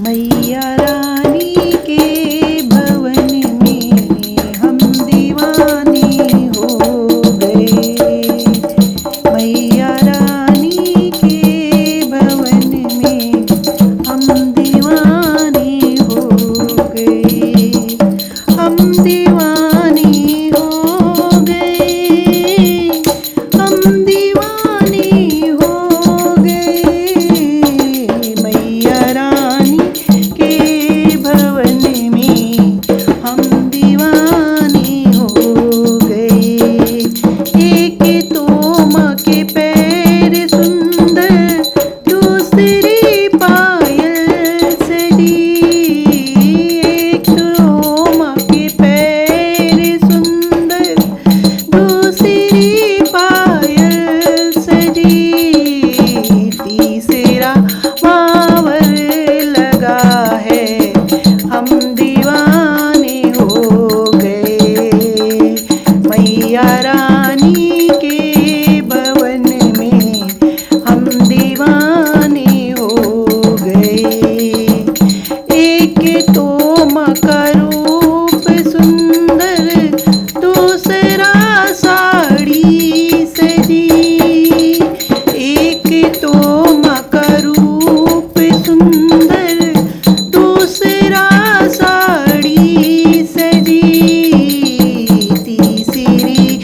मैया रानी के भवन में हम दीवाने हो गए। मैया रानी के भवन में हम दीवाने हो गए। हम दीवाने हो गए। हम दीवाने हो गए। मैया रानी के भवन में हम दीवाने हो गए। एक तो माँ के पैर सुंदर, दूसरी पायल सजी। एक तो माँ के पैर सुंदर, दूसरी पायल सजी। तीसरा मावर लगा है, हम दीवाने हो गए। मैया रानी के भवन में हम दीवाने हो गए। एक तो माँ का रूप सुंदर, दूसरा साड़ी सजी। एक तो माँ का रूप सुंदर, दूसरा साड़ी सजी। तीसरी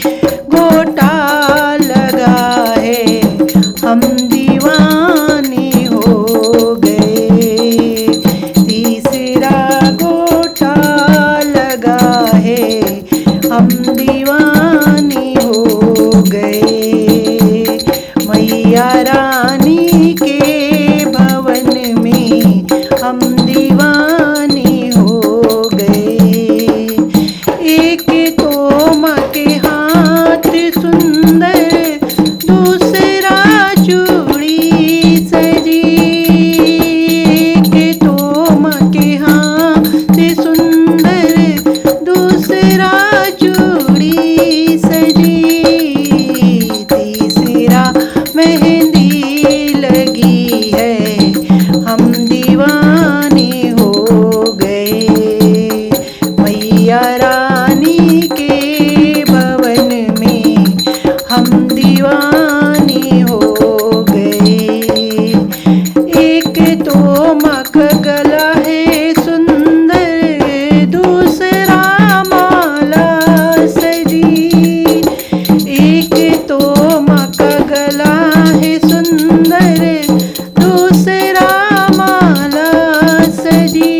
गोटा लगा है, हम दीवाने हो गए। तीसरा गोटा लगा है, हम दीवाने हो गए। मैया रानी के भवन में हम दीवाने हो गए। एक तो माँ के हाथ सुंदर, दूसरा चूड़ी सजी। एक तो माँ के हाथ सुंदर, दूसरा चूड़ी सजी। तीसरा मेहंदी लगी है, हम दीवाने हो गए। मैया रानी के भवन में हम दीवाने हो गए। एक तो माँ का गला है सुंदर, दूसरा माला सजी। एक तो माँ का गला है सुंदर, दूसरा माला सजी।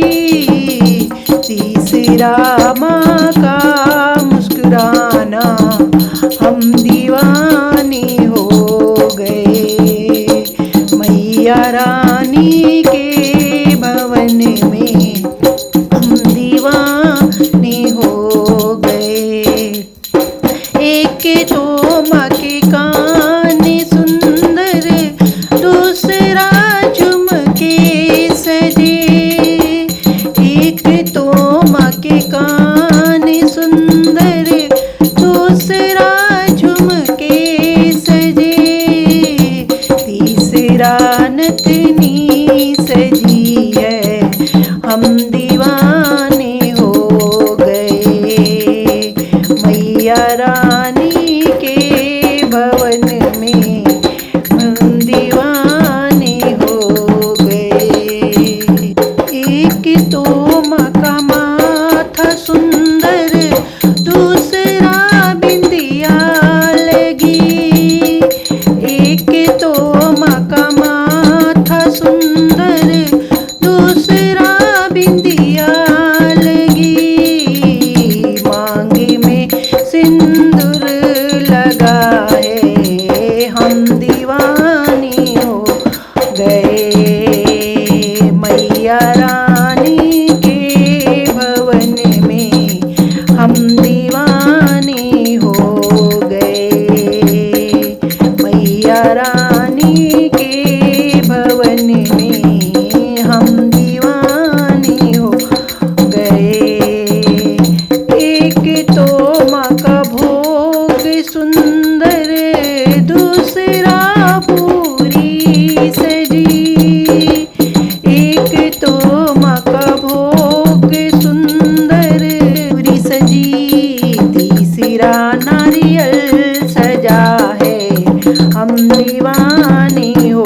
तीसरा माँ का मुस्कुराना, हम दीवाने हो गए। मैया रानी के भवन मेरा नारियल सजा है, हम दीवाने हो